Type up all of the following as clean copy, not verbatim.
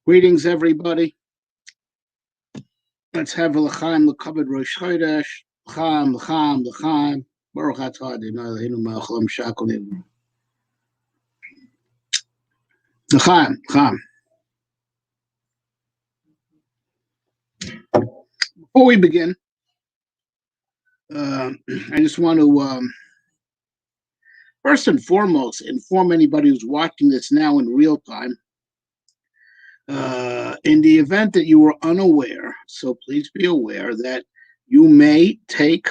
Greetings, everybody. Let's have a l'chaim l'kabed Rosh Chodesh. L'chaim, l'chaim, l'chaim. Baruch atah Adonai Eloheinu melech haolam shakol nivru. L'chaim, l'chaim. Before we begin, I just want to first and foremost inform anybody who's watching this now in real time. In the event that you were unaware, so please be aware that you may take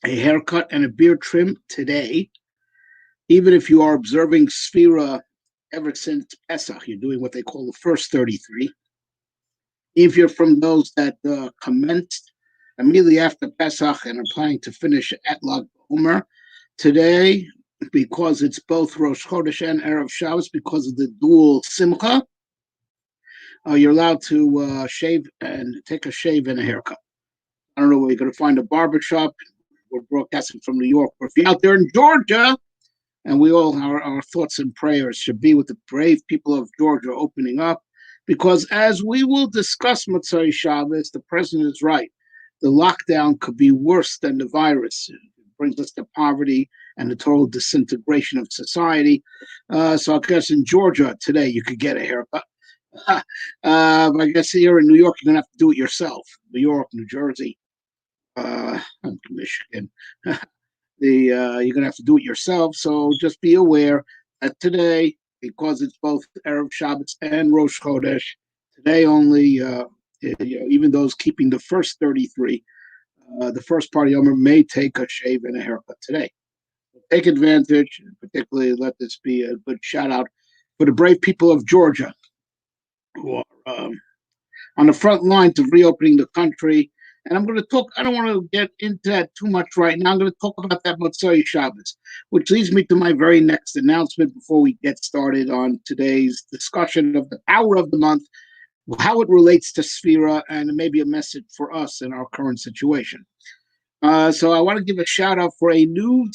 a haircut and a beard trim today, even if you are observing Sefira ever since Pesach. You're doing what they call the first 33. If you're from those that commenced immediately after Pesach and are planning to finish at HaOmer today, because it's both Rosh Chodesh and Erev Shabbos, because of the dual Simcha, you're allowed to shave and take a shave and a haircut. I don't know where you're going to find a barbershop. We're broadcasting from New York. Or if you're out there in Georgia, and we all, our thoughts and prayers should be with the brave people of Georgia opening up, because as we will discuss Motzei Shabbos, the president is right. The lockdown could be worse than the virus. It brings us to poverty and the total disintegration of society. So I guess in Georgia today you could get a haircut. But I guess here in New York, you're going to have to do it yourself. New York, New Jersey, Michigan. You're going to have to do it yourself. So just be aware that today, because it's both Erev Shabbos and Rosh Chodesh, today only, even those keeping the first 33, the first party owner may take a shave and a haircut today. Take advantage, and particularly let this be a good shout out for the brave people of Georgia who are on the front lines of reopening the country. And I'm going to talk, I don't want to get into that too much right now. I'm going to talk about that Motzei Shabbos, which leads me to my very next announcement before we get started on today's discussion of the power of the month, how it relates to Sefira, and maybe a message for us in our current situation. So I want to give a shout out for a new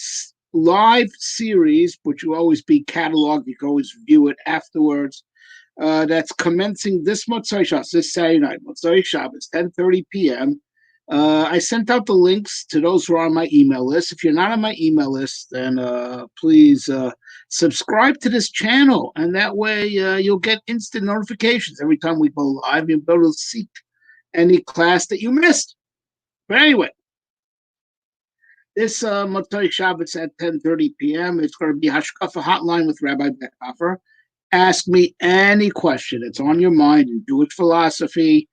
live series, which will always be cataloged. You can always view it afterwards. That's commencing this Motzei Shabbos, this Saturday night, Motzei Shabbos, 10:30 p.m. I sent out the links to those who are on my email list. If you're not on my email list, then please subscribe to this channel, and that way you'll get instant notifications every time we go live. You'll be able to seek any class that you missed. But anyway, this Motzei Shabbos at 10:30 p.m. It's going to be Hashkafa Hotline with Rabbi Beckhofer. Ask me any question that's on your mind in Jewish philosophy,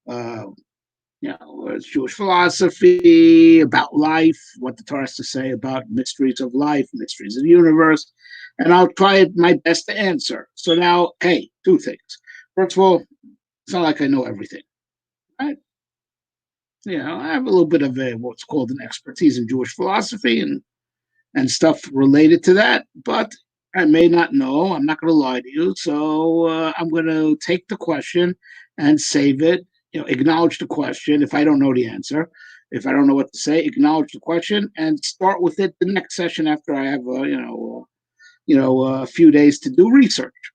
it's Jewish philosophy, about life, what the Torah has to say about mysteries of life, mysteries of the universe, and I'll try my best to answer. So now, hey, two things. First of all, it's not like I know everything, right? I have a little bit of what's called an expertise in Jewish philosophy and stuff related to that, but I may not know. I'm not going to lie to you. So I'm going to take the question and save it, acknowledge the question if I don't know the answer. If I don't know what to say, acknowledge the question and start with it the next session after I have, a few days to do research,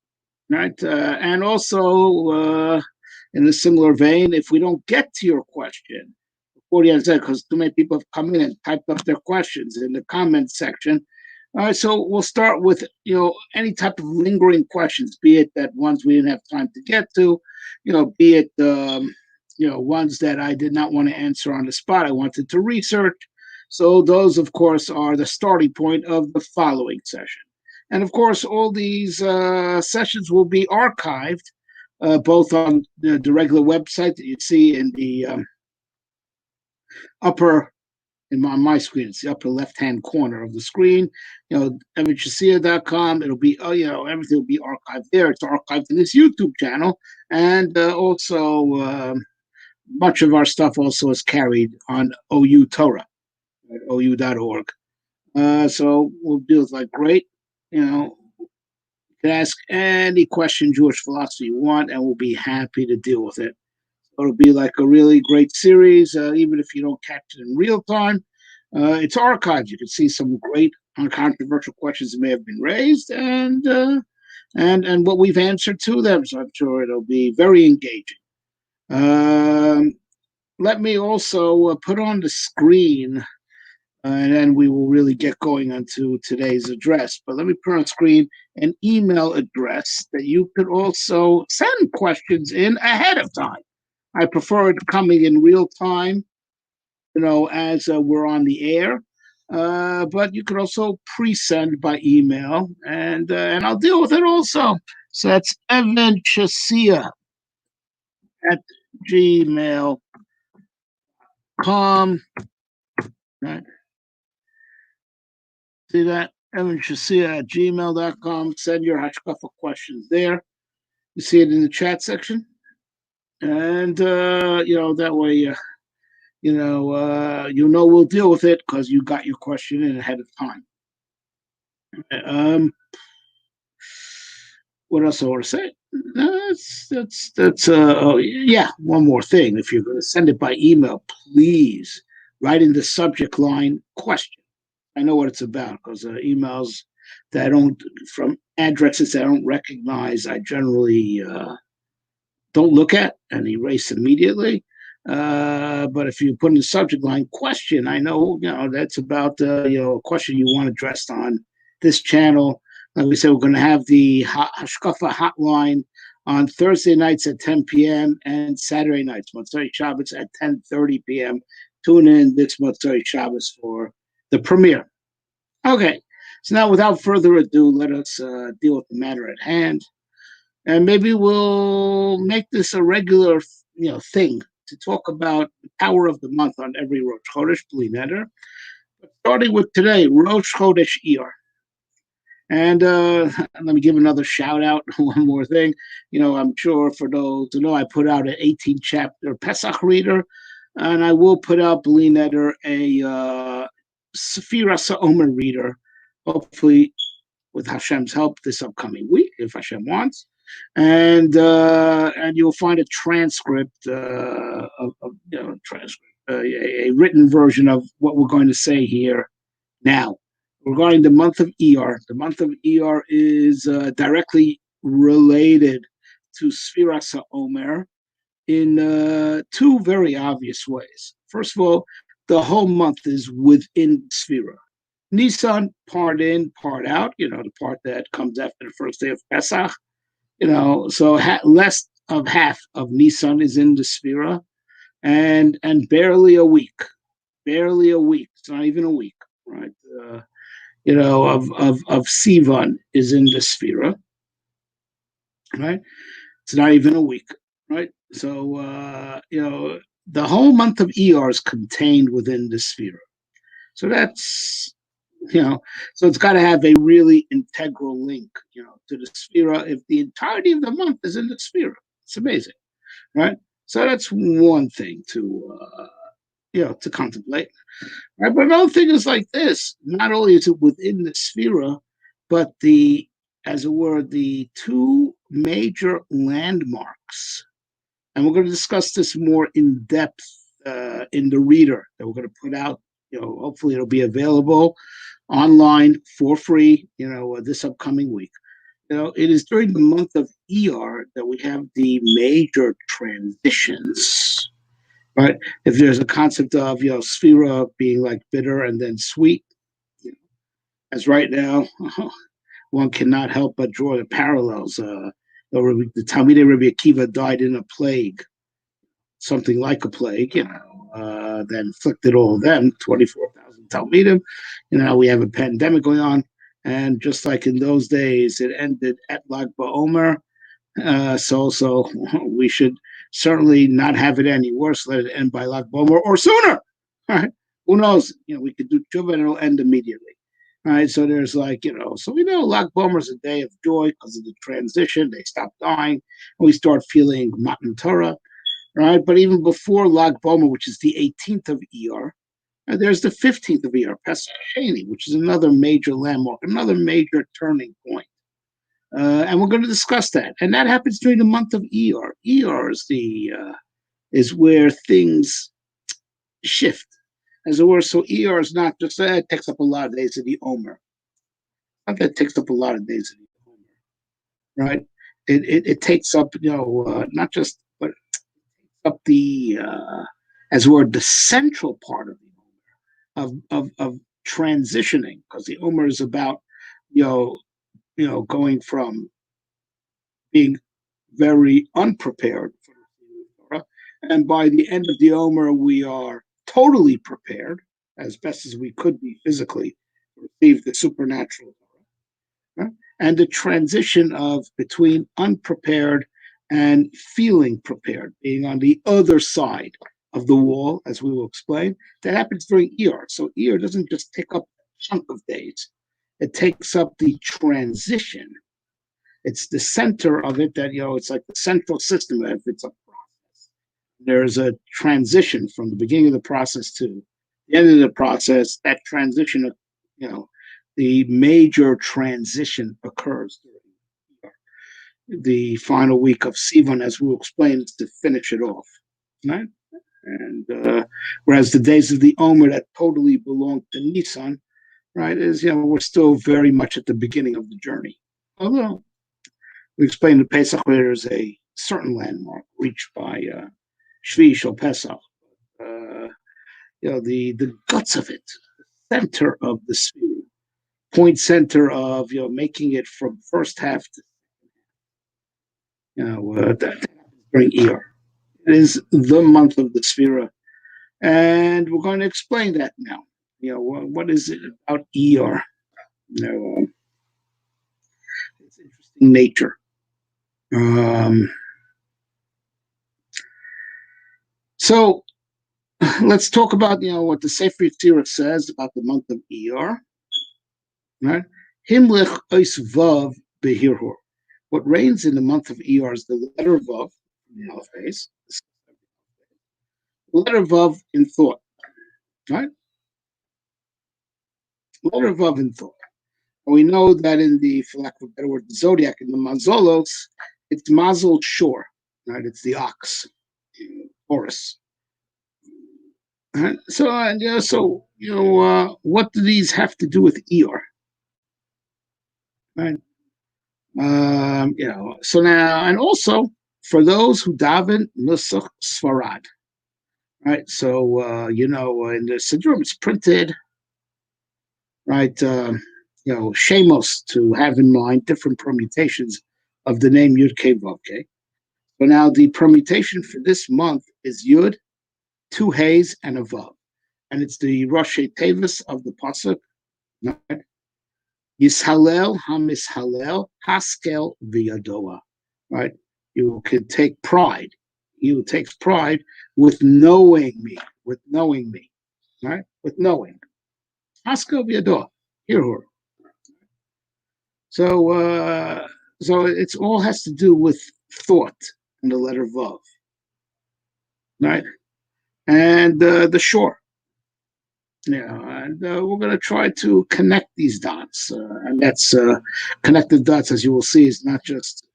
right? And also, in a similar vein, if we don't get to your question, because too many people have come in and typed up their questions in the comment section. All right, so we'll start with, any type of lingering questions, be it that ones we didn't have time to get to, be it, ones that I did not want to answer on the spot. I wanted to research. So those, of course, are the starting point of the following session. And, of course, all these sessions will be archived, both on the regular website that you see in the upper, on my screen, it's the upper left-hand corner of the screen, evangelia.com. It'll be, everything will be archived there. It's archived in this YouTube channel. And also, much of our stuff also is carried on OU Torah, at OU.org. So we'll do it like great. You can ask any question Jewish philosophy you want, and we'll be happy to deal with it. It'll be like a really great series, even if you don't catch it in real time. It's archived. You can see some great uncontroversial questions that may have been raised, and and what we've answered to them. So I'm sure it'll be very engaging. Um, Let me also put on the screen, and then we will really get going onto today's address. But let me put on screen an email address that you could also send questions in ahead of time. I prefer it coming in real time, as we're on the air. But you could also pre-send by email, and I'll deal with it also. So that's Evan Chasia at gmail.com. Right? See that? Evan Chasia at gmail.com. Send your Hashkafa questions there. You see it in the chat section. And, that way, we'll deal with it because you got your question in ahead of time. Um, what else I want to say? That's oh yeah, one more thing. If you're going to send it by email, please write in the subject line question. I know what it's about because emails that I don't from addresses that I don't recognize, I generally don't look at and erase immediately. But if you put in the subject line question, I know that's about a question you want addressed on this channel. Like we said, we're going to have the Hashkafa hotline on Thursday nights at 10 p.m. and Saturday nights, Motzei Shabbos at 10:30 p.m. Tune in this Motzei Shabbos for the premiere. Okay, so now without further ado, let us deal with the matter at hand, and maybe we'll make this a regular, thing to talk about the power of the month on every Rosh Chodesh, Bli Neder. But starting with today, Rosh Chodesh Iyar. And let me give another shout out. One more thing, I'm sure for those who know, I put out an 18 chapter Pesach reader, and I will put out Bli Neder a Sefiras HaOmer reader, hopefully with Hashem's help this upcoming week, if Hashem wants. And you'll find a transcript a written version of what we're going to say here now. Regarding the month of Iyar, the month of Iyar is directly related to Sefiras HaOmer in two very obvious ways. First of all, the whole month is within Sefira. Nisan, part in, part out, the part that comes after the first day of Pesach, so less of half of Nisan is in the Sefira, and barely a week. Barely a week. It's not even a week, right? Of Sivan is in the Sefira, right? It's not even a week, right? So, the whole month of Iyar is contained within the Sefira. So that's, so it's got to have a really integral link, to the Sefira if the entirety of the month is in the Sefira. It's amazing, right? So that's one thing to contemplate. Right? But another thing is like this: not only is it within the Sefira, but as it were, the two major landmarks, and we're going to discuss this more in depth in the reader that we're going to put out. Hopefully it'll be available online for free. This upcoming week. It is during the month of Iyar that we have the major transitions. Right? If there's a concept of Sefira being like bitter and then sweet, as right now, one cannot help but draw the parallels. The Talmidei Rabbi Akiva died in a plague, something like a plague, that inflicted all of them, 24,000 Talmidim. We have a pandemic going on. And just like in those days, it ended at Lag BaOmer. So we should certainly not have it any worse. Let it end by Lag BaOmer or sooner. Right? Who knows? We could do tshuva and it'll end immediately. All right, so there's so we know Lag BaOmer is a day of joy because of the transition. They stop dying, and we start feeling Matan Torah, right? But even before Lag BaOmer, which is the 18th of Iyar, there's the 15th of Iyar, Pesach Sheni, which is another major landmark, another major turning point. And we're going to discuss that. And that happens during the month of Iyar. Iyar is where things shift, as it were. So Iyar is not just that takes up a lot of days of the Omer. Not that it takes up a lot of days of the Omer. right? It takes up, not just, but up the as word the central part of the of transitioning, because the Omer is about, you know, going from being very unprepared for the Torah, and by the end of the Omer, we are totally prepared as best as we could be physically to receive the supernatural Torah, right? And the transition of between unprepared and feeling prepared, being on the other side of the wall, as we will explain, that happens during Iyar. So Iyar doesn't just take up a chunk of days; it takes up the transition. It's the center of it that, it's like the central system. If it's a process, there's a transition from the beginning of the process to the end of the process. That transition, you know, the major transition occurs during the final week of Sivan, as we'll explain, to finish it off, right? And whereas the days of the Omer that totally belong to Nisan, right, is, we're still very much at the beginning of the journey. Although we explained that Pesach, there's a certain landmark reached by Shvi Shel Pesach. The guts of it, the center of the sphere, point center of, making it from first half to, that during Iyar. It is the month of the Sphira, and we're going to explain that now. What is it about Iyar? It's interesting nature. So let's talk about, what the Sefer Tzira says about the month of Iyar. Right? Himlich ois vav behirhur. What reigns in the month of Iyar is the letter vav, the Aleph base, the letter vav in thought. Right? Letter vav in thought. And we know that in the, for lack of a better word, the zodiac, in the mazolos, it's mazel shor. Right? It's the ox, Horus. So, what do these have to do with Iyar? Right? So now, and also for those who daven nusach svarad, right? So, in the Siddur, it's printed, right? Shemos, to have in mind different permutations of the name Yud Kei Vav Kei. So now the permutation for this month is Yud, two Hayes, and a Vav. And it's the Rosh Tevis of the Pasuk, right? Yishalel HaMishalel Haskel V'Yadoa, right? You could take pride. You takes pride with knowing me, right? With knowing. Haskel V'Yadoa, Hirhur. So it's all has to do with thought in the letter Vav, right? And the shore. And we're going to try to connect these dots, and that's connected dots, as you will see, is not just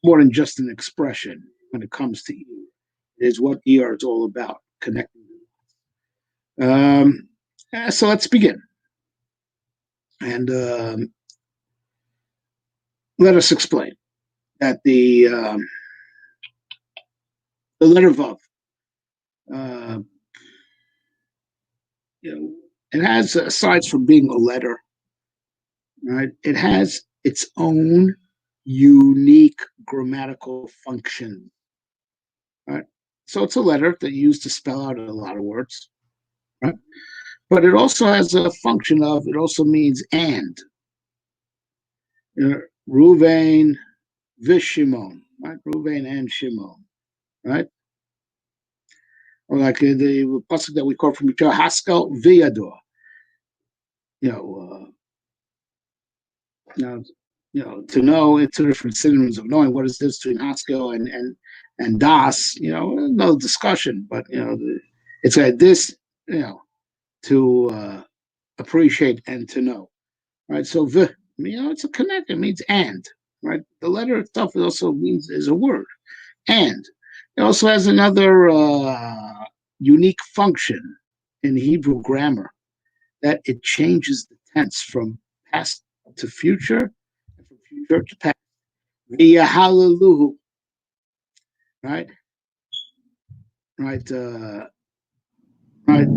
more than just an expression when it comes to Iyar. It is what Iyar is all about, connecting. So let's begin, and let us explain that the letter Vav, uh, it has, aside from being a letter, right? It has its own unique grammatical function. Right? So it's a letter that you use to spell out a lot of words, right? But it also has a function of, it also means and. Ruvain Vishimon, right? Ruvain and Shimon, right? Or like the pasuk that we quote from Iyar, Haskel V'Yador. You know, now, to know, it's two different synonyms of knowing. What is this between Haskell and Das? No discussion, but it's like this, to appreciate and to know, right? So it's a connect. It means and, right? The letter itself also means is a word, and it also has another unique function in Hebrew grammar, that it changes the tense from past to future, and from future to past, Hallelujah. Right, right, right.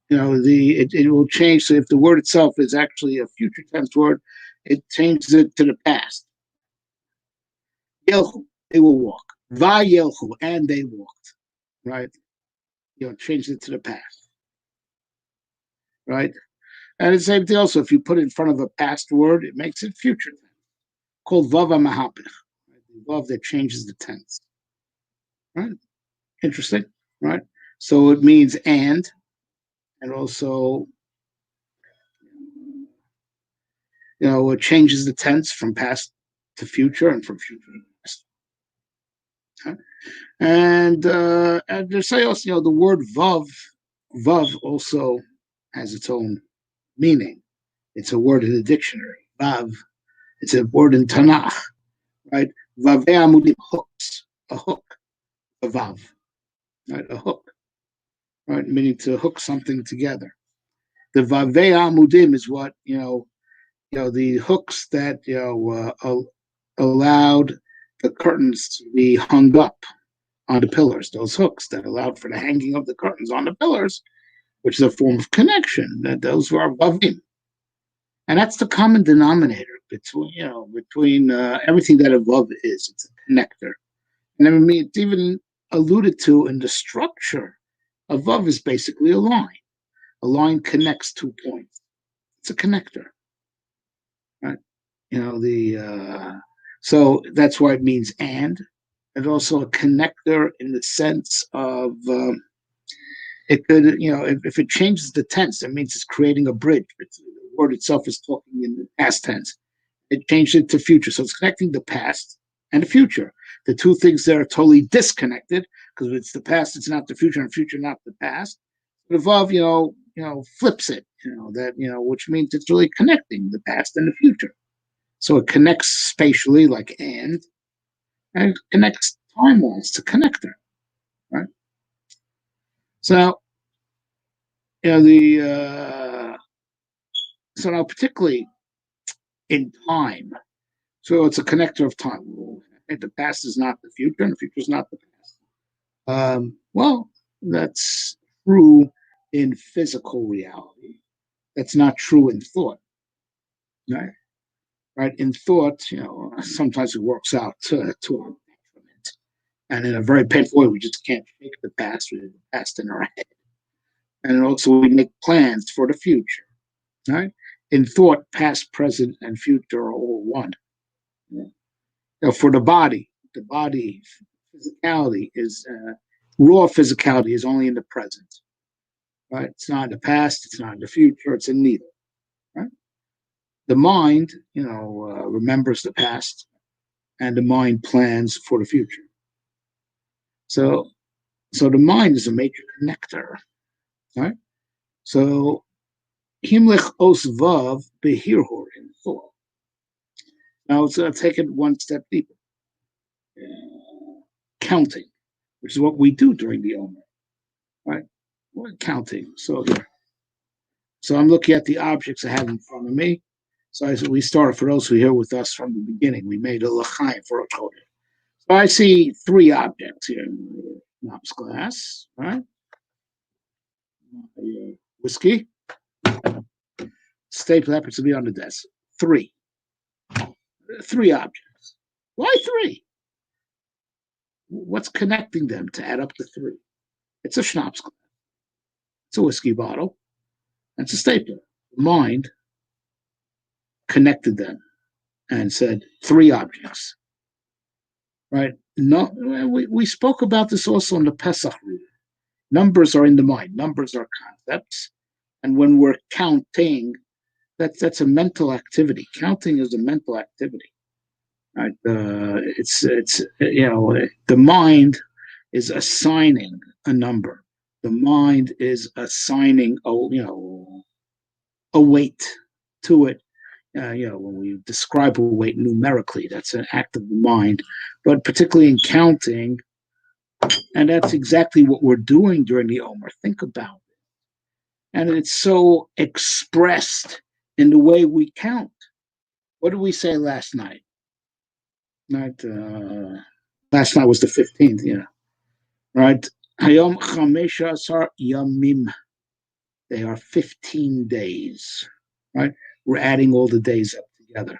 It will change. So if the word itself is actually a future tense word, it changes it to the past. Yelchu, they will walk. Va yelchu, and they walked. Right, change it to the past. Right, and the same thing also. If you put it in front of a past word, it makes it future tense. Called vava mahapich. Right? The vav that changes the tense. Right, interesting. Right, so it means and also it changes the tense from past to future and from future to past. Okay? And there's also, the word vav also has its own meaning. It's a word in the dictionary. Vav. It's a word in Tanakh, right? Vavei amudim, hooks, a hook, a vav, right? A hook, right? Meaning to hook something together. The vavei amudim is what the hooks that allowed the curtains to be hung up on the pillars. Those hooks that allowed for the hanging of the curtains on the pillars, which is a form of connection. That those were vavim, and that's the common denominator between everything that a vav is. It's a connector, and I mean it's even alluded to in the structure. A vav is basically a line. A line connects 2 points. It's a connector, right? The so that's why it means and also a connector in the sense of it could if it changes the tense, that means it's creating a bridge. The word itself is talking in the past tense. It changed it to future, so it's connecting the past and the future. The two things that are totally disconnected because it's the past, it's not the future, and future not the past. The vav, flips it, which means it's really connecting the past and the future. So it connects spatially, like and it connects time-wise to connector, right? So, the so now particularly in time, so it's a connector of time. The past is not the future, and the future is not the past. Well, that's true in physical reality. That's not true in thought, right? Right? In thought, sometimes it works out to our detriment. And in a very painful way, we just can't shake the past. We have the past in our head. And also, we make plans for the future. Right? In thought, past, present, and future are all one. For the body physicality is raw physicality is only in the present. Right? It's not in the past. It's not in the future. It's in neither. Right? The mind, remembers the past, and the mind plans for the future. So, so the mind is a major connector. Right? So himlich osvav behirhor in thought. Now let's take it one step deeper. Counting, which is what we do during the Omer, right? We're counting. So here, so I'm looking at the objects I have in front of me. So we started, for those who are here with us from the beginning, we made a l'chaim for a Chodesh. So I see 3 objects here. Knobs glass, right? Whiskey, staple happens to be on the desk. 3. 3 objects. Why 3? What's connecting them to add up to 3? It's a schnapps glass. It's a whiskey bottle. It's a stapler. Mind connected them and said 3 objects. Right? No, we spoke about this also in the Pesach reading. Numbers are in the mind. Numbers are concepts, and when we're counting, that's a mental activity. Counting is a mental activity. Right? It's the mind is assigning a number. The mind is assigning a weight to it. When we describe a weight numerically, that's an act of the mind. But particularly in counting, and that's exactly what we're doing during the Omer. Think about it. And it's so expressed in the way we count. What did we say last night? Right. Last night was the 15th. Yeah. Right. Hayom Chamesha Asar Yamim. They are 15 days. Right. We're adding all the days up together.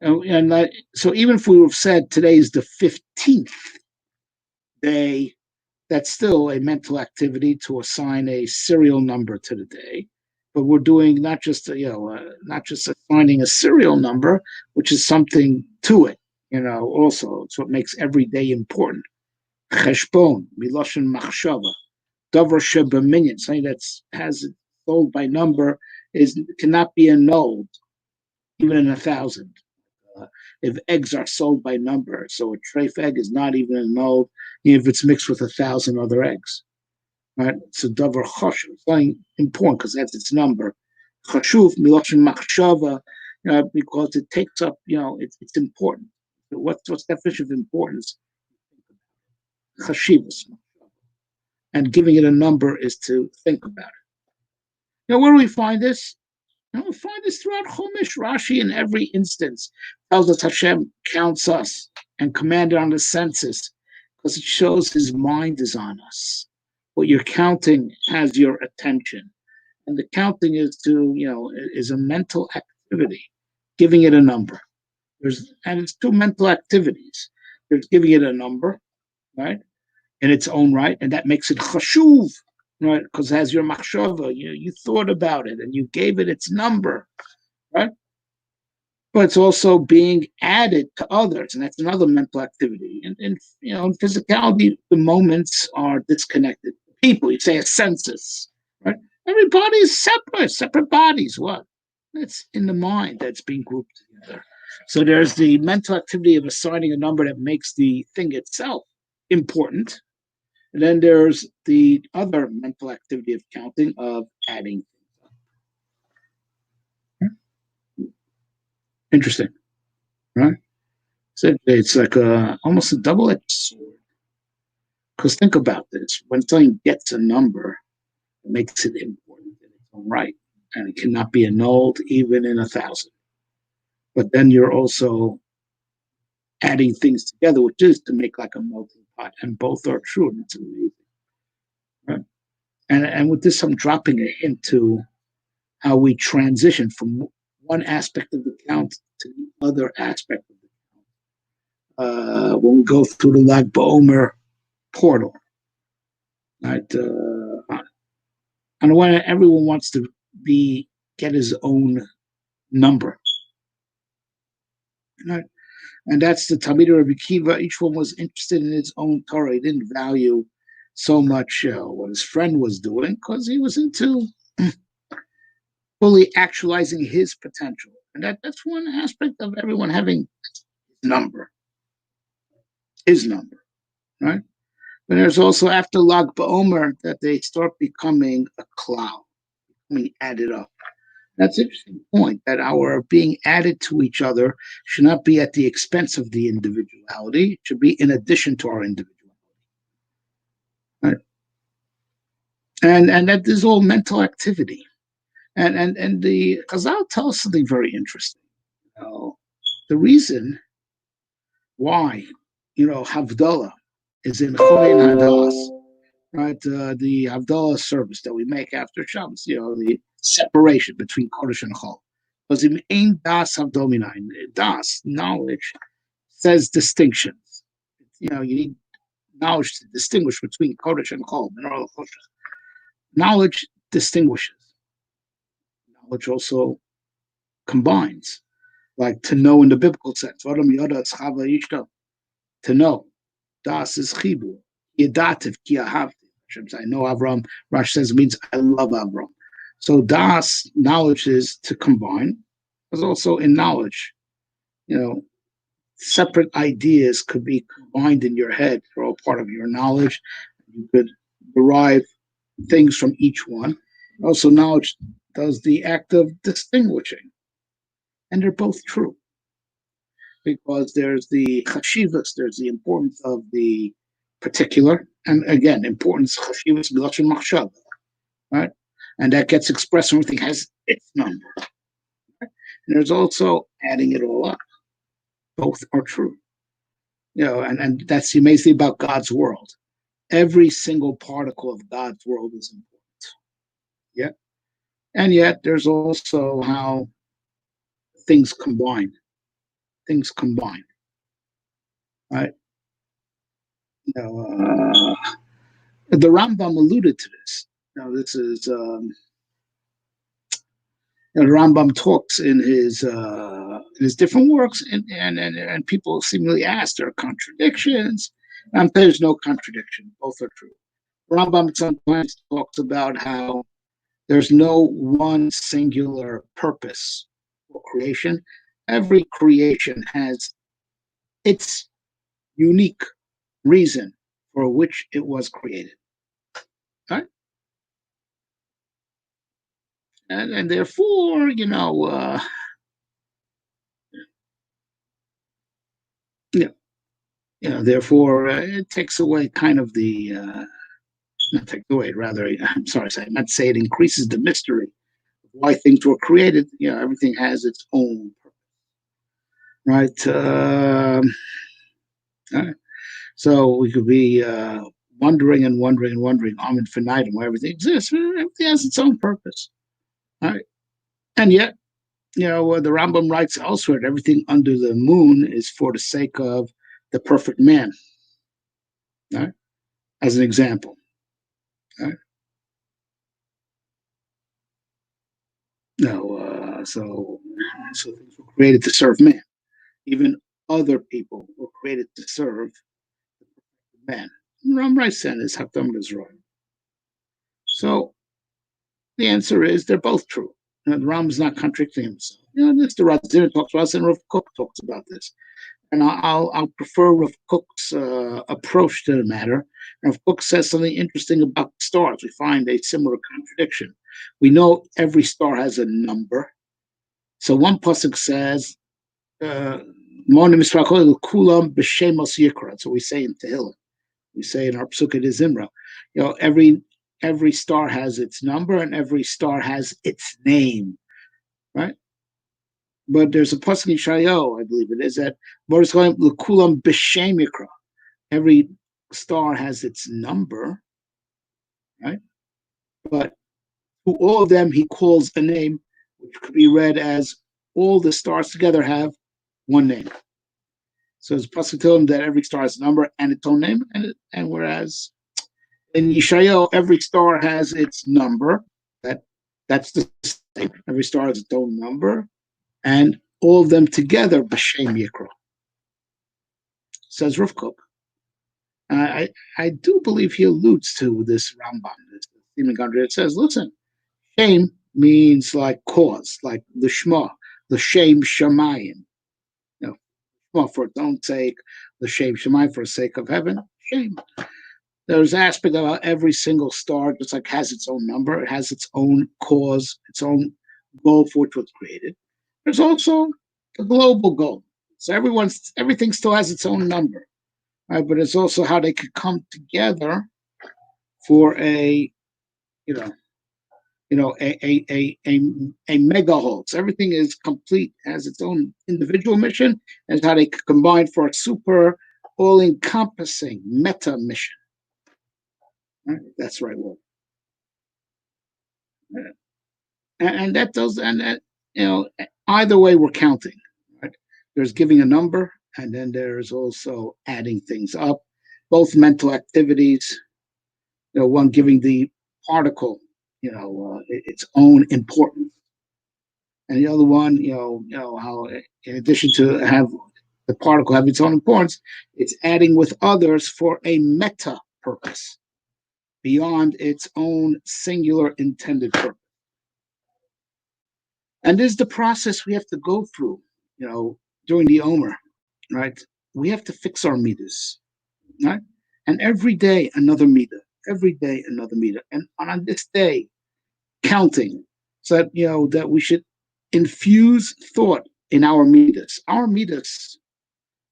So even if we have said today is the 15th day, that's still a mental activity to assign a serial number to the day. But we're doing not just assigning a serial number, which is something to it. Also it's what makes every day important. Cheshbon, miloshin machshava, davar shebaminyan, something that's has sold by number is cannot be annulled even in 1,000. If eggs are sold by number, so a treif egg is not even annulled if it's mixed with 1,000 other eggs. Right? It's a davar chashuv. It's very important because that's its number. Chashuv miloshin machshava, because it takes up. It's important. What's the definition of importance? Chashivas, and giving it a number is to think about it. Where do we find this? We find this throughout Chumash. Rashi, in every instance, tells us Hashem counts us and commanded on the census because it shows His mind is on us. What you're counting has your attention, and the counting is a mental activity, giving it a number. And it's two mental activities. There's giving it a number, right, in its own right, and that makes it chashuv, right, because it has your machshava. You thought about it and you gave it its number, right? But it's also being added to others, and that's another mental activity. And in physicality, the moments are disconnected. People, you say a census, right? Everybody is separate bodies. What? It's in the mind that's being grouped together. So there's the mental activity of assigning a number that makes the thing itself important. And then there's the other mental activity of counting, of adding things up. Interesting, right? So it's like almost a double-edged sword. Because think about this: when something gets a number, it makes it important in its own right, and it cannot be annulled even in 1,000. But then you're also adding things together, which is to make like a melting pot, and both are true, and it's amazing. Right? And with this, I'm dropping a hint to how we transition from one aspect of the count to the other aspect of the count. When we go through the Lag BaOmer portal, right? On the one hand, everyone wants to get his own number, right? And that's the Talmid Rabbi Kiva. Each one was interested in his own Torah. He didn't value so much what his friend was doing because he was into fully actualizing his potential. And that's one aspect of everyone having his number, right? But there's also after Lag BaOmer that they start becoming a cloud, becoming added up. That's an interesting point, that our being added to each other should not be at the expense of the individuality. It should be in addition to our individuality. Right? And that is all mental activity. And the Chazal tells something very interesting. The reason why, Havdalah is in Chorin Hadas, right? The Havdalah service that we make after Shabbos, the separation between Kodesh and Chol. Because in Ein Das Havdominain, Das, knowledge, says distinctions. You need knowledge to distinguish between Kodesh and Chol. Knowledge distinguishes. Knowledge also combines, like to know in the biblical sense. To know. Das is chibur. Yedativ ki ahavti. I know Avram. Rosh says it means I love Avram. So das, knowledge, is to combine. There's also in knowledge, separate ideas could be combined in your head. They're all part of your knowledge. You could derive things from each one. Also, knowledge does the act of distinguishing. And they're both true. Because there's the chashivas, there's the importance of the particular, and again, importance chashivas miloshin machshava, right? And that gets expressed when everything has its number. Right? And there's also adding it all up. Both are true. And that's the amazing about God's world. Every single particle of God's world is important. Yeah. And yet there's also how things combine. Things combine. Right. The Rambam alluded to this. This is the Rambam talks in his different works, and people seemingly ask, there are contradictions. And there's no contradiction; both are true. Rambam sometimes talks about how there's no one singular purpose for creation. Every creation has its unique reason for which it was created. Right? And therefore, you therefore, it takes away kind of not take away, rather, I'm sorry, I meant to say it increases the mystery of why things were created. Everything has its own purpose, right? So we could be wondering and wondering and wondering, infinitum, why everything exists. Everything has its own purpose, right? And yet, the Rambam writes elsewhere that everything under the moon is for the sake of the perfect man, right? As an example, right? No, so things were created to serve man. Even other people were created to serve man. Ram Sen is Hakdam Israel. So the answer is they're both true. The Ram's not contradicting himself. This the Razir talks about, and Rav Kook talks about this. And I'll prefer Rav Kook's approach to the matter. Rav Kook says something interesting about stars. We find a similar contradiction. We know every star has a number. So one pasuk says, Monim Israel Kulam B'Shemos Yikra. So we say in Tehillim. We say in our Psukkah de Zimra. Every star has its number and every star has its name, right? But there's a pasuk in Shayo, I believe it is, that Kulam B'Shem Yikra. Every star has its number, right? But to all of them, he calls a name, which could be read as all the stars together have one name. So it's possible to tell him that every star has a number and its own name, and whereas in Yeshayahu, every star has its number. That's the same. Every star has its own number, and all of them together, B'Shem Yikra, says Rav Kook. I do believe he alludes to this Rambam, this Demon Gondry. It says, listen, shame means like cause, like the Shema, the Shem Shemayim. For its own sake, the Shem Shemayim for the sake of heaven, shame. There's an aspect about every single star, just like has its own number, it has its own cause, its own goal for which it was created. There's also the global goal. So everything still has its own number, right? But it's also how they could come together for a a mega whole. So everything is complete, has its own individual mission, and how they could combine for a super all-encompassing meta mission. Right? That's the right word. And that does, and that, either way we're counting. Right? There's giving a number, and then there's also adding things up. Both mental activities. One giving the particle, its own importance, and the other one, how in addition to have the particle have its own importance, it's adding with others for a meta purpose beyond its own singular intended purpose. And this is the process we have to go through, during the Omer, right? We have to fix our meters, right? And every day another meter, every day another meter, and on this day, counting, so that that we should infuse thought in our meters. Our meters,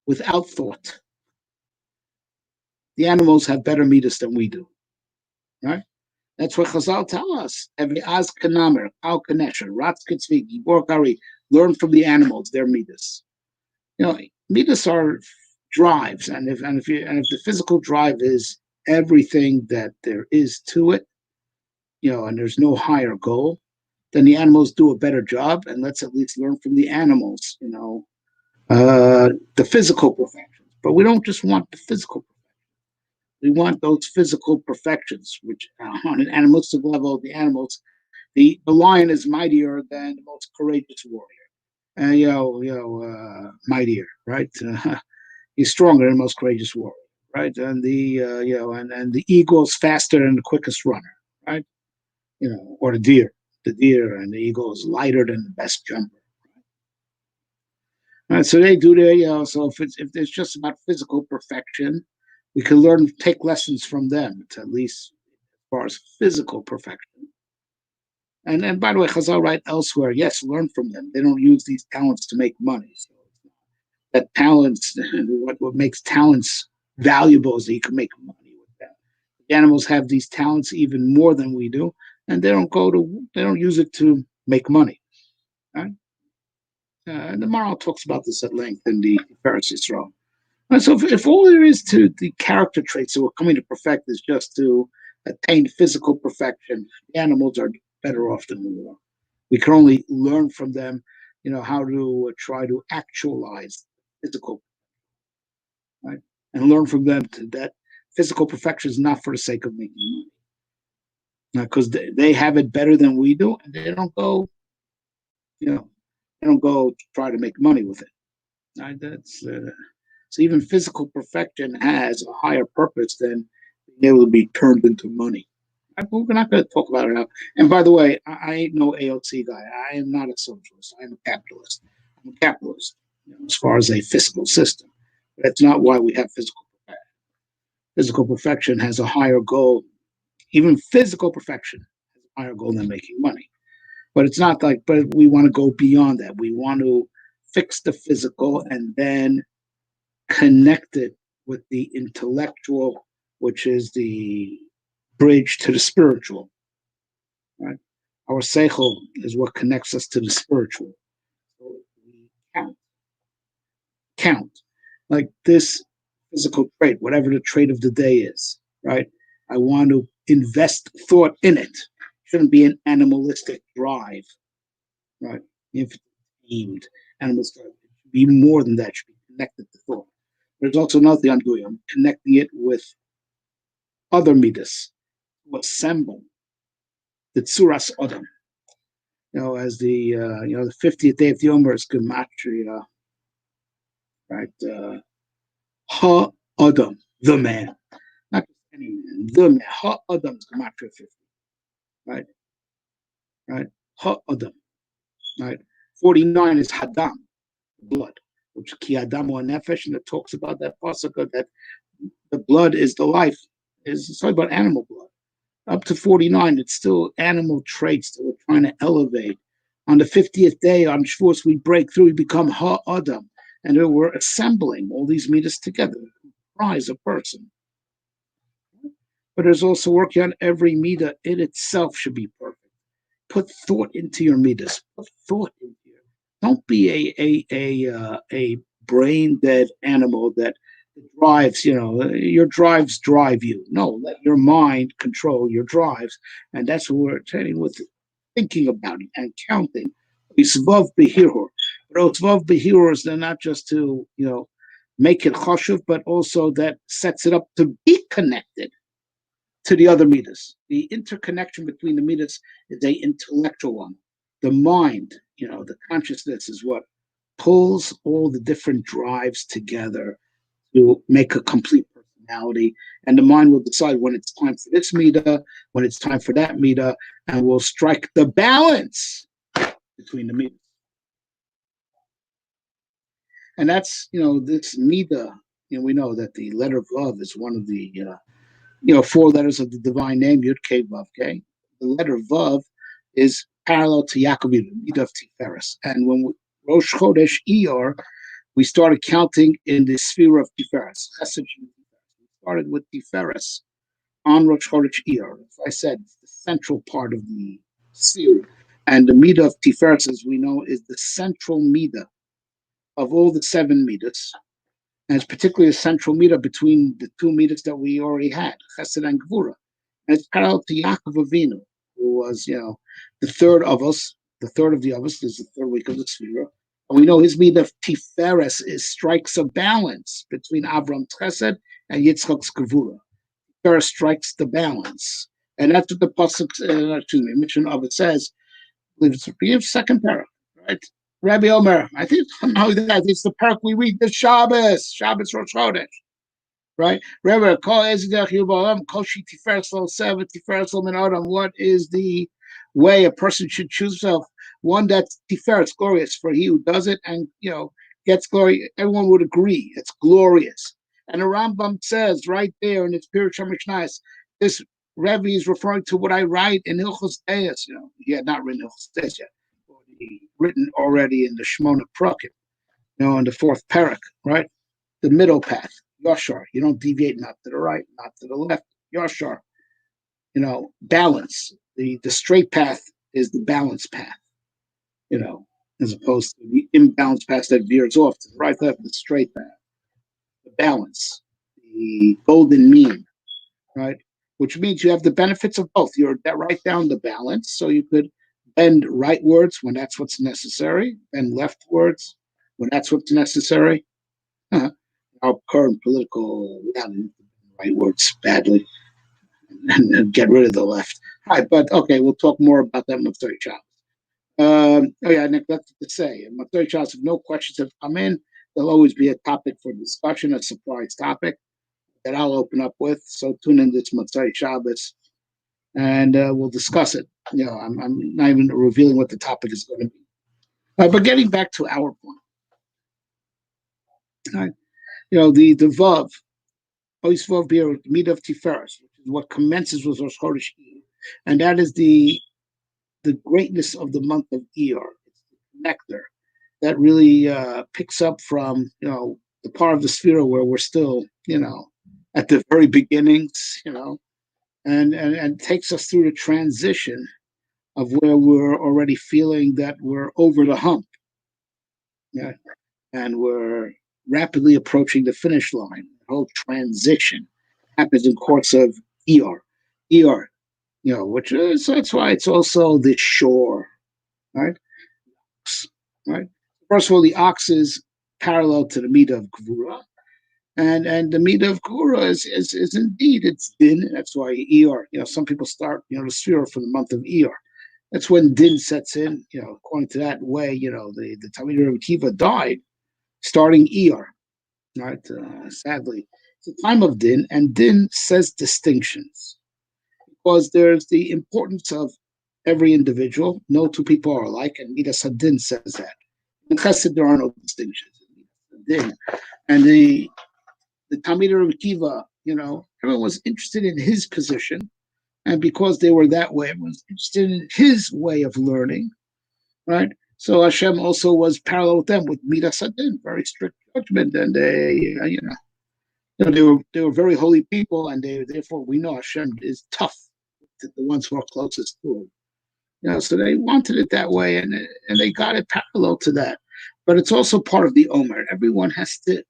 without thought, the animals have better meters than we do, right? That's what Chazal tell us. Every az kanamer, al kanesha, ratz kitzvi, gibor kari, learn from the animals, their midas. midas are drives, and if the physical drive is everything that there is to it, and there's no higher goal, then the animals do a better job, and let's at least learn from the animals, the physical perfections. But we don't just want the physical. We want those physical perfections, which on an animalistic level, the lion is mightier than the most courageous warrior. Mightier, right? He's stronger than the most courageous warrior, right? And the eagle is faster than the quickest runner, right? Or the deer and the eagle is lighter than the best jumper. Right, so they do their, so if it's just about physical perfection, we can learn, take lessons from them, to at least as far as physical perfection. And by the way, Chazal write elsewhere, yes, learn from them. They don't use these talents to make money. So that talents, what makes talents valuable is that you can make money with them. The animals have these talents even more than we do, and they don't use it to make money. Right? And the Maamar talks about this at length in the Sefiras HaOmer. So if all there is to the character traits that we're coming to perfect is just to attain physical perfection, the animals are better off than we are. We can only learn from them, how to try to actualize physical, right? And learn from them that physical perfection is not for the sake of making money, because they have it better than we do, and they don't go to try to make money with it. Right? So even physical perfection has a higher purpose than being able to be turned into money. We're not going to talk about it now. And by the way, I ain't no AOC guy. I am not a socialist. I am a capitalist. I'm a capitalist, as far as a fiscal system. But that's not why we have physical perfection. Physical perfection has a higher goal. Even physical perfection has a higher goal than making money. But it's not like, but we want to go beyond that. We want to fix the physical and then connected with the intellectual, which is the bridge to the spiritual. Right? Our seichel is what connects us to the spiritual. So we count like this physical trait, whatever the trait of the day is. Right? I want to invest thought in it. It shouldn't be an animalistic drive. Right? If aimed animalistic drive, it should be more than that. It should be connected to thought. There's also another thing I'm doing. I'm connecting it with other midas to assemble the tsuras adam. As the 50th day of the Omer is gematria, right? Ha adam, the man, not just any man, the man. Ha adam is gematria 50, right? Right? Ha adam, right? 49 is hadam, blood, which ki adam or nefesh, and it talks about that pasuk that the blood is the life. It's talking about animal blood. Up to 49, it's still animal traits that we're trying to elevate. On the 50th day, on Shavuos, we break through, we become Ha-Adam, and we're assembling all these midas together to comprise a person. But there's also working on every midah in itself should be perfect. Put thought into your midas. Put thought into your. Don't be a brain dead animal that drives, your drives drive you. No, let your mind control your drives. And that's what we're training with, thinking about it and counting. Isvav behirur. But Isvav behirur, they're not just to, make it choshev, but also that sets it up to be connected to the other midas. The interconnection between the midas is a intellectual one. The mind, the consciousness is what pulls all the different drives together to make a complete personality. And the mind will decide when it's time for this midah, when it's time for that midah, and will strike the balance between the midas. And that's, this midah, we know that the letter Vav is one of the, four letters of the divine name, Yud Kei Vav Kei. The letter Vav is parallel to Yaakov, the midah of Tiferes. And when Rosh Chodesh Iyar, we started counting in the sphere of Tiferes. We started with Tiferes on Rosh Chodesh Iyar. As I said, it's the central part of the sphere. And the midah of Tiferes, as we know, is the central midah of all the seven midas, and it's particularly a central midah between the two midas that we already had, Chesed and Gvura. And it's parallel to Yaakov Avinu, who was, the third of us. The third of the us is the third week of the Sefira. And we know his midah of Tiferes strikes a balance between Avram Chesed and Yitzchak's Gvura. Tiferes strikes the balance. And that's what the Pasuk, Mishnah of it says. I believe it's the second paragraph, right? Rabbi Omer, I think it's the parak we read the Shabbos Rosh Chodesh, right? Rabbi, what is the way a person should choose himself? One that's tiferes, glorious for he who does it, and gets glory. Everyone would agree it's glorious. And the Rambam says right there in its Pirush HaMishnayos, this Rebbe is referring to what I write in Hilchos Deis. He had not written Hilchos Deis yet, written already in the Shmona Prakim, in the fourth parak, right? The middle path, Yashar. You don't deviate not to the right, not to the left. Yashar. Balance. The straight path is the balanced path, as opposed to the imbalanced path that veers off to the right, left, the straight path. The balance, the golden mean, right? Which means you have the benefits of both. You're right down the balance, so you could bend rightwards when that's what's necessary, bend leftwards when that's what's necessary. Our current political reality, rightwards badly, and get rid of the left. All right, but okay, we'll talk more about that in Matzah Shabbos. I neglected to say, in Matzah Shabbos, if no questions have come in, there'll always be a topic for discussion, a surprise topic that I'll open up with. So tune in this Matzah Shabbos, and we'll discuss it. I'm not even revealing what the topic is going to be. But getting back to our point, right? The Vav, Ois Vav Beer, Midah of Tiferes, which is what commences with Rosh Chodesh, and that is the greatness of the month of Iyar. It's the nectar that really picks up from the part of the Sefira where we're still at the very beginnings, and takes us through the transition of where we're already feeling that we're over the hump, and we're rapidly approaching the finish line. The whole transition happens in the course of Iyar, which is that's why it's also the shore, right? Right. First of all, the ox is parallel to the midah of Gvura, and the midah of Gvura is indeed it's din. That's why Iyar. Some people start the Sefira from the month of Iyar. That's when din sets in. According to that way, the Talmid Rebbe Kiva died starting Iyar. Right. Sadly, it's a time of din, and din says distinctions because there's the importance of every individual. No two people are alike, and Midas Hadin says that. In Chesed, there are no distinctions. And the Talmid Rebbe Kiva, everyone was interested in his position, and because they were that way, everyone was interested in his way of learning, right? So Hashem also was parallel with them with Midas Hadin, very strict judgment, and they were very holy people, and therefore we know Hashem is tough to the ones who are closest to him. So they wanted it that way, and they got it parallel to that. But it's also part of the Omer. Everyone has to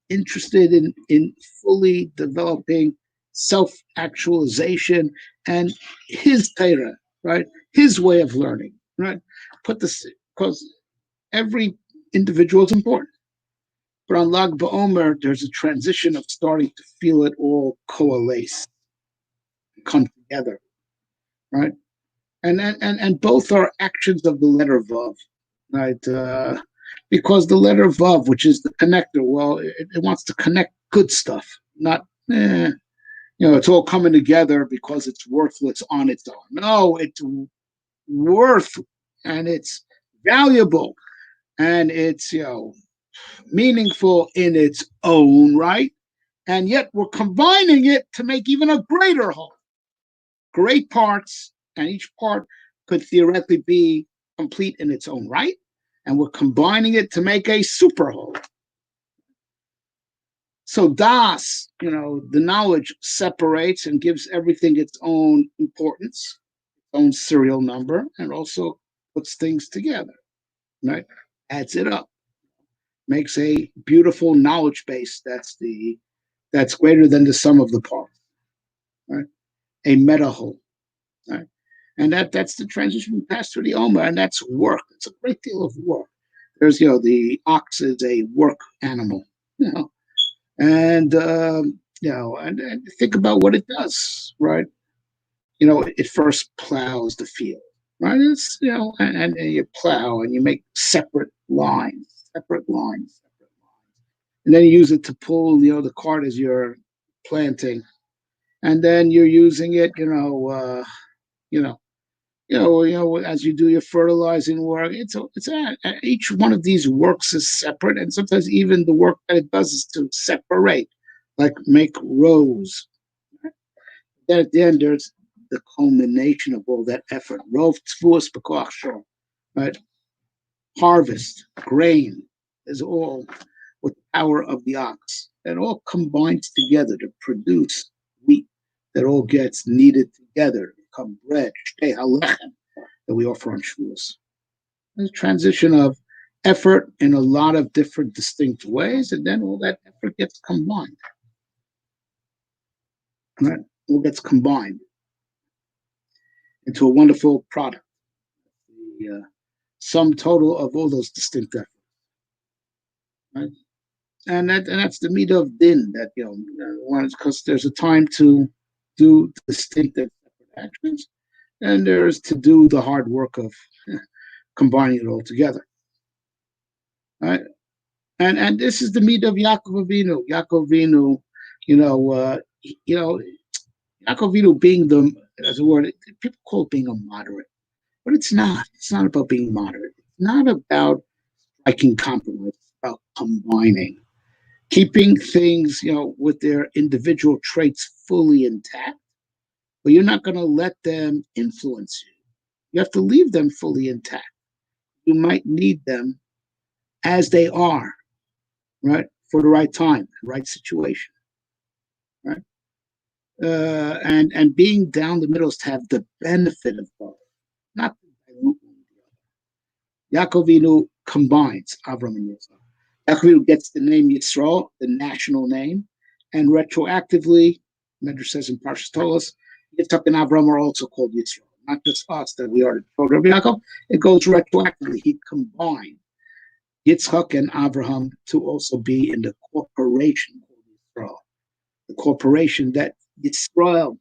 interested in fully developing self-actualization and his Torah, right? His way of learning, right? Put this because every individual is important. But on Lag BaOmer, there's a transition of starting to feel it all coalesce, come together, right? And both are actions of the letter Vav, right? Because the letter Vav, which is the connector, well, it wants to connect good stuff, not, it's all coming together because it's worthless on its own. No, it's worth and it's valuable and it's, meaningful in its own right. And yet we're combining it to make even a greater whole. Great parts, and each part could theoretically be complete in its own right, and we're combining it to make a super whole. So Das, the knowledge separates and gives everything its own importance, its own serial number, and also puts things together, right? Adds it up. makes a beautiful knowledge base that's greater than the sum of the parts, right? A meta whole, right? And that's the transition we pass through the Omer, and that's work. It's a great deal of work. There's, the ox is a work animal, you know, and think about what it does, right? It first plows the field, right? It's, and you plow and you make separate lines, and then you use it to pull, the cart as you're planting, and then you're using it, you know, as you do your fertilizing work. Each one of these works is separate, and sometimes even the work that it does is to separate, like make rows. Then at the end, there's the culmination of all that effort. Rov tzvus b'koach shor, right? Harvest, grain is all with the power of the ox. It all combines together to produce wheat that all gets kneaded together to become bread, shtei halechem, that we offer on Shavuos. There's a transition of effort in a lot of different distinct ways, and then all that effort gets combined. Right? All gets combined into a wonderful product. The sum total of all those distinct efforts. Right? And that's the meat of din, that because there's a time to do distinct actions, and there's to do the hard work of combining it all together. Right? And this is the meat of Yaakov Avinu. Yaakov Avinu, you know, uh, you know, Yaakov Avinu being as a word, people call it being a moderate, but it's not. It's not about being moderate. It's not about striking compromise. It's about combining, keeping things, with their individual traits fully intact, but you're not going to let them influence you. You have to leave them fully intact. You might need them as they are, right, for the right time, right situation, right? And being down the middle is to have the benefit of both, not the dilute one. Yaakov Avinu combines Avram and Yitzchak. Yaakov Avinu gets the name Yisrael, the national name, and retroactively, Medrash says in Parshas Tolos, Yitzchak and Avram are also called Yisrael, not just us that we are the children of Yaakov. It goes retroactively. He combined Yitzchak and Abraham to also be in the corporation called Yisrael, the corporation that Yisrael,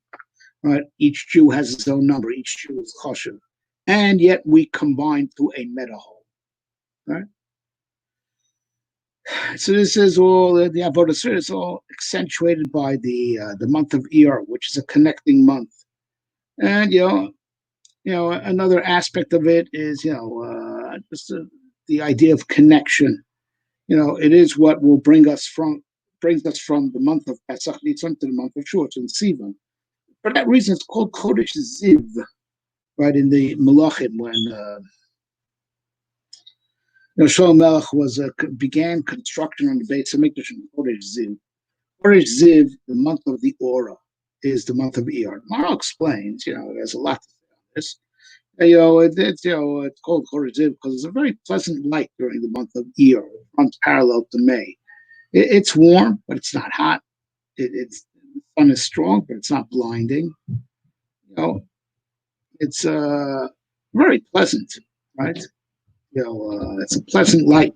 right? Each Jew has his own number. Each Jew is choshev, and yet we combine to a meta whole, right? So this is all the Avodah Zarah is all accentuated by the month of Iyar, which is a connecting month, and another aspect of it is just the idea of connection. It is what will brings us from the month of Pesach Nitzon to the month of Shavuot and Sivan. For that reason, it's called Chodesh Ziv, right? In the Malachim, when Shlomo Melech began construction on the Beit Hamikdash in Chodesh Ziv. Chodesh Ziv, the month of the Aura, is the month of Iyar. Maral explains, there's a lot to say on this. It's called Chodesh Ziv because it's a very pleasant light during the month of Iyar. It runs parallel to May. It's warm, but it's not hot. The sun is strong, but it's not blinding. It's very pleasant, right? It's a pleasant light,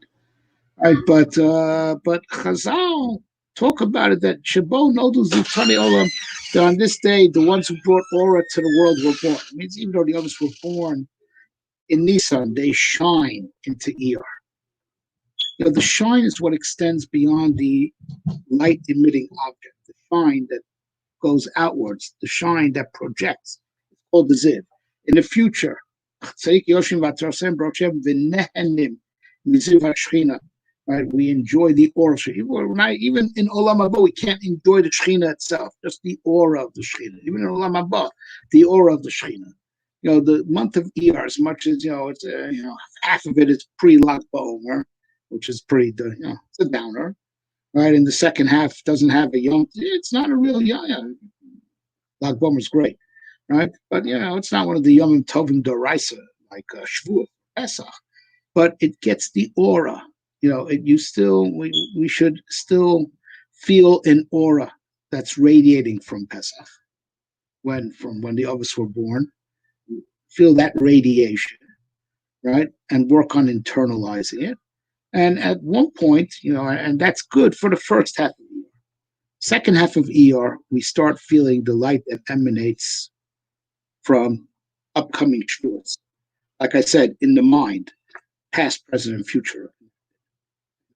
right? But Chazal talk about it that Shabo Nodu Zutani Olam, that on this day the ones who brought Aura to the world were born. It means even though the others were born in Nisan, they shine into Iyar. The shine is what extends beyond the light emitting object, the shine that goes outwards, the shine that projects. It's called the Ziv. In the future, right? We enjoy the aura. Even in Olam Haba, we can't enjoy the Shechina itself, just the aura of the Shechina. Even in Olam Haba, the aura of the Shechina. The month of Iyar, as much as it's half of it is pre-Lag BaOmer, which is it's a downer, right? And the second half doesn't have a yom. It's not a real yom. Lag BaOmer is great, right? But it's not one of the Yomim Tovim Doraisa like Shavuot, Pesach, but it gets the aura. we should still feel an aura that's radiating from Pesach from when the others were born. Feel that radiation, right, and work on internalizing it. And at one point, and that's good for the first half of the year. Second half of Iyar, we start feeling the light that emanates from upcoming shuls. Like I said, in the mind, past, present, and future.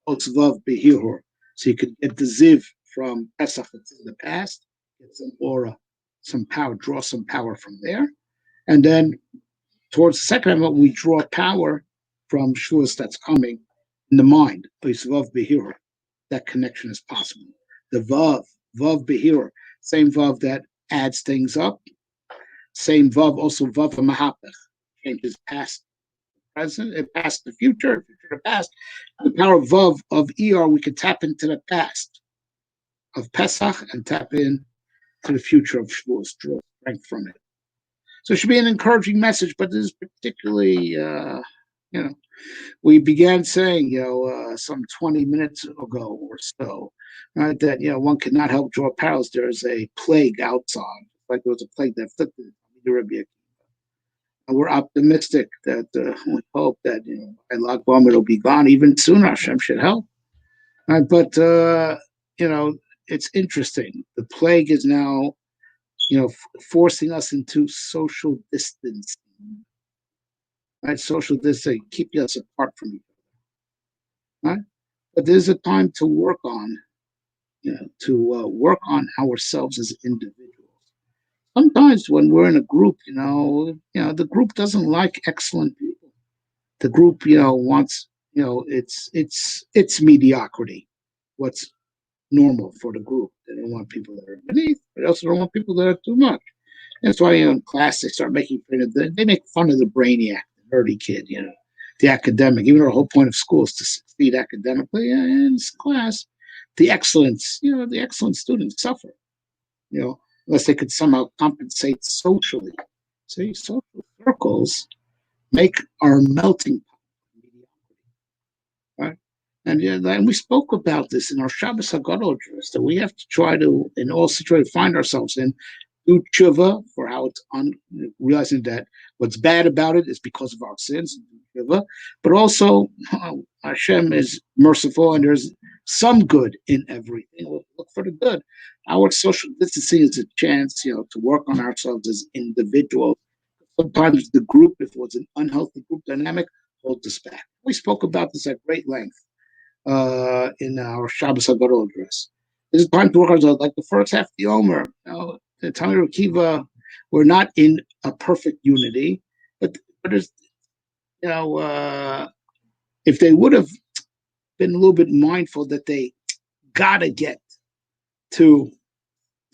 Otzvav behirur. So you could get the ziv from Pesach that's in the past, get some aura, some power, draw some power from there. And then towards the second half, we draw power from shuls that's coming in the mind. Otzvav behirur. That connection is possible. The vav behirur, same vav that adds things up. Same vav, also vav mahapech, changes past present, past the future, future to past. The power of Vav of Iyar, we could tap into the past of Pesach and tap in to the future of Shavuos, draw strength from it. So it should be an encouraging message, but this is particularly, we began saying, some 20 minutes ago or so, right, that, one cannot help draw parallels. There's a plague outside, like there was a plague that afflicted Arabia. And we're optimistic that we hope that by Lag BaOmer it'll be gone even sooner. Hashem should help. But it's interesting. The plague is now, forcing us into social distancing. Right, social distancing, keeping us apart from each other. Right, but there's a time to work on, work on ourselves as individuals. Sometimes when we're in a group, the group doesn't like excellent people. The group, wants, it's mediocrity. What's normal for the group? They don't want people that are beneath, but they also don't want people that are too much. That's why in class they start making fun of they make fun of the brainiac, the nerdy kid, the academic. Even the whole point of school is to succeed academically. In class, the excellent students suffer. Unless they could somehow compensate socially. See, social circles make our melting pot, right? And we spoke about this in our Shabbos HaGadol address, that we have to try to, in all situations, find ourselves in, do tshuva for how it's realizing that what's bad about it is because of our sins, but also Hashem is merciful and there's some good in everything. We'll look for the good. Our social distancing is a chance, to work on ourselves as individuals. Sometimes the group, if it was an unhealthy group dynamic, holds us back. We spoke about this at great length in our Shabbos HaGadol address. There's a time to work on ourselves, like the first half of the Omer. The Talmid Akiva, we're not in a perfect unity, but there's, if they would have been a little bit mindful that they gotta get to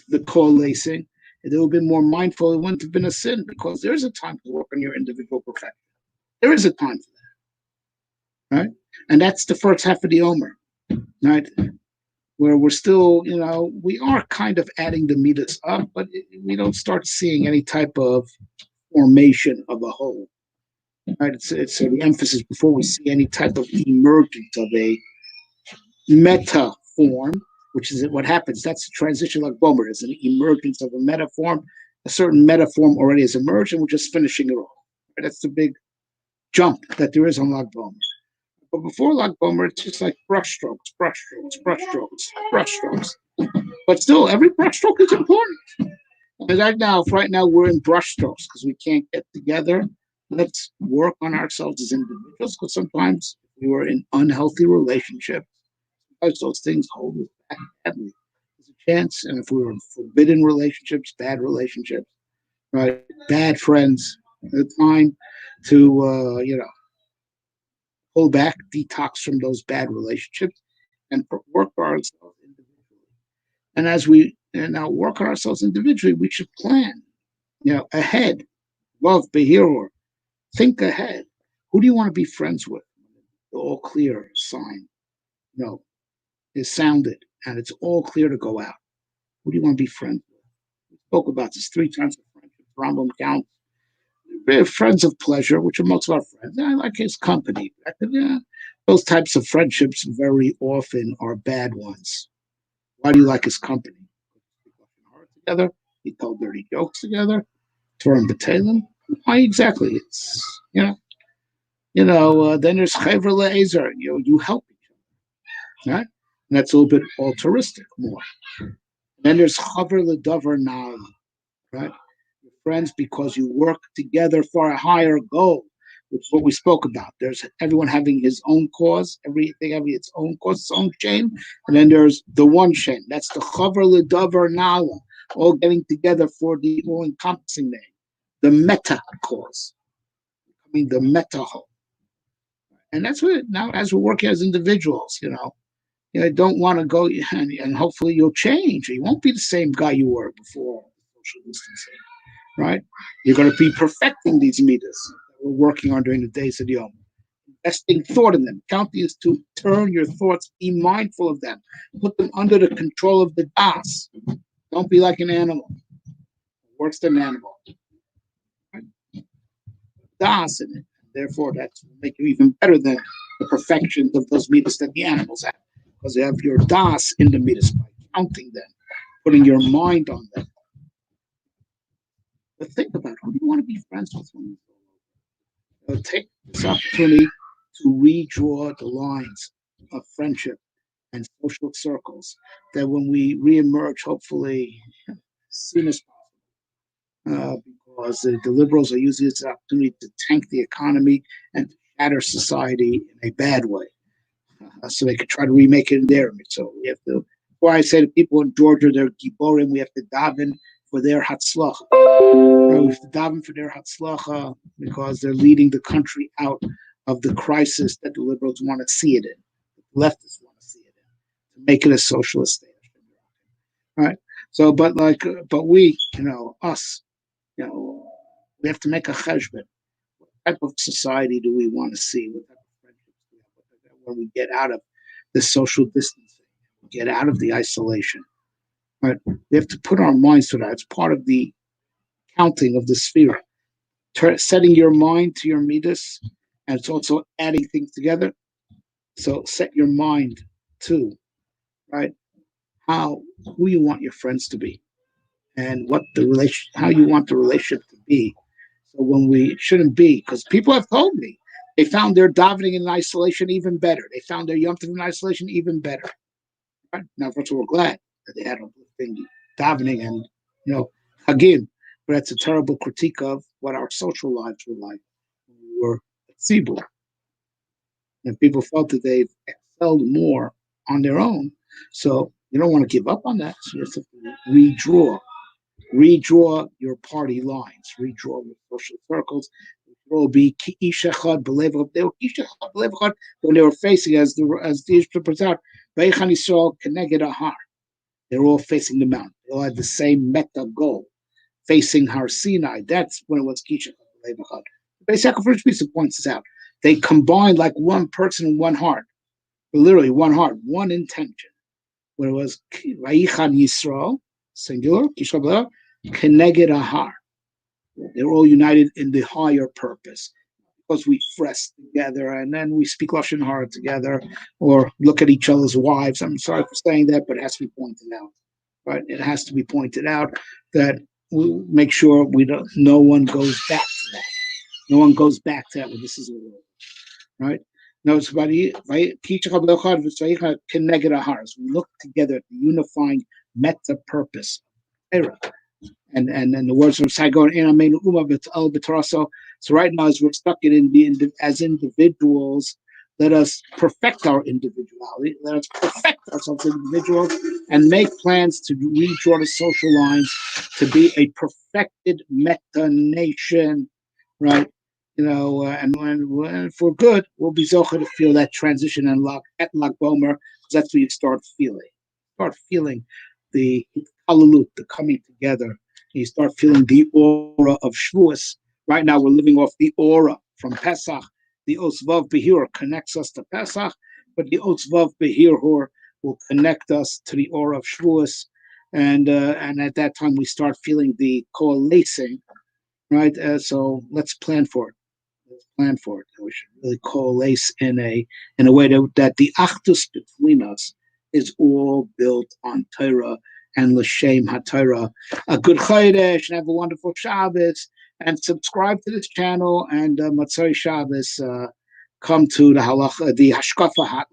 the coalescing, if they would have been more mindful, it wouldn't have been a sin, because there is a time to work on your individual perfection. There is a time for that, right? And that's the first half of the Omer, right? Where we're still, we are kind of adding the meters up, but we don't start seeing any type of formation of a whole. Right? It's the emphasis before we see any type of emergence of a meta form, which is what happens. That's the transition like BaOmer. There's an emergence of a meta form. A certain meta form already has emerged, and we're just finishing it off. Right? That's the big jump that there is on Lag BaOmer. But before Lag BaOmer, it's just like brushstrokes. But still, every brushstroke is important. And right now we're in brushstrokes because we can't get together. Let's work on ourselves as individuals, because sometimes we were in unhealthy relationships. Sometimes those things hold us back badly. There's a chance, and if we were in forbidden relationships, bad relationships, right, bad friends, the time to pull back, detox from those bad relationships, and work for ourselves individually. And as we now work on ourselves individually, we should plan, ahead. Love, behirur. Think ahead. Who do you want to be friends with? The all clear sign, is sounded, and it's all clear to go out. Who do you want to be friends with? We spoke about this 3 times of friendship. Rambam counts. We're friends of pleasure, which are most of our friends. I like his company. Those types of friendships very often are bad ones. Why do you like his company? Together, he told dirty jokes together, Turim B'Talem. Why exactly? It's then there's Chevra Le'ezer. You help each other, right? And that's a little bit altruistic more. And then there's Chaver Le'Davar Na'al, right? You're friends because you work together for a higher goal, which is what we spoke about. There's everyone having his own cause, everything having its own cause, its own shame, and then there's the one shame. That's the Chaver Le'Davar Na'al, all getting together for the all-encompassing name, the meta cause, becoming the meta whole. And that's what now, as we're working as individuals, don't want to go, and hopefully you'll change. You won't be the same guy you were before social distancing, right? You're going to be perfecting these meters that we're working on during the days of the Yom. Investing thought in them. Counting is to turn your thoughts, be mindful of them, put them under the control of the Das. Don't be like an animal, worse than an animal. Right? Das in it. Therefore, that will make you even better than the perfections of those meters that the animals have. Because you have your Das in the meters by counting them, putting your mind on them. But think about who do you want to be friends with when you take this opportunity to redraw the lines of friendship and social circles that when we reemerge, hopefully, as soon as possible, because the liberals are using this opportunity to tank the economy and to shatter society in a bad way. So they could try to remake it in their image. So we have to. Why I say to people in Georgia, they're giborim. We have to daven for their hatzlacha. We have to daven for their hatzlacha because they're leading the country out of the crisis that the liberals want to see it in, the leftists want to see it in, to make it a socialist state. Right. So, but we, us, we have to make a cheshbon. What type of society do we want to see? What type of friendships do we have when we get out of the social distancing, get out of the isolation? Right? We have to put our minds to that. It's part of the counting of the sphere. Setting your mind to your midas, and it's also adding things together. So set your mind to, right, who you want your friends to be, and how you want the relationship to be. So when it shouldn't be, because people have told me they found their davening in isolation even better. They found their Yom Tov in isolation even better. Right? Now, first of all, we're glad that they had uplifting davening and hagim, but that's a terrible critique of what our social lives were like when we were at Tzibur. And people felt that they've excelled more on their own. So you don't want to give up on that. So you have to redraw your party lines, redraw your social circles. It will be ki'ishachad b'levachad. They were ki'ishachad b'levachad when they were facing, as the Ishmael puts out, Vayichan Yisrael keneged ahar. They were all facing the mountain. They all had the same meta goal, facing Har Sinai. That's when it was ki'ishachad b'levachad. The Beis First Piece points this out. They combined like one person, one heart, literally one heart, one intention. When it was Vayichan Yisrael, singular, Kishabla, Keneged Ahar. They're all united in the higher purpose. Because we fresh together and then we speak Lashon Hara together or look at each other's wives. I'm sorry for saying that, but it has to be pointed out. Right? It has to be pointed out that we make sure no one goes back to that. No one goes back to that when this is over. Right? No, it's about we look together at the unifying meta purpose. And the words of Saigon so right now as we're stuck as individuals, let us perfect our individuality, let us perfect ourselves as individuals and make plans to redraw the social lines to be a perfected meta nation, right? And if we're good, we'll be zocher to feel that transition and at Lag Bomer, because that's what you start feeling. Start feeling the hallelujah, the coming together. You start feeling the aura of Shavuos. Right now, we're living off the aura from Pesach. The Osvav Behir connects us to Pesach, but the Osvav Behir will connect us to the aura of Shavuos. And at that time, we start feeling the coalescing, right? So let's plan for it. let's plan for it. We should really coalesce in a way that the achdus between us is all built on Torah and l'shem haTorah. A good Chodesh and have a wonderful Shabbos. And subscribe to this channel and Matzoi Shabbos. Come to the halacha, the Hashkafa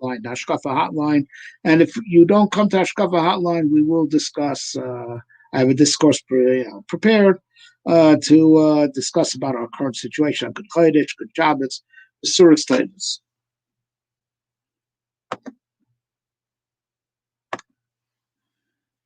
hotline. And if you don't come to Hashkafa hotline, we will discuss. I have a discourse prepared to discuss about our current situation. Good Chodesh, good Shabbos, the Surah statements.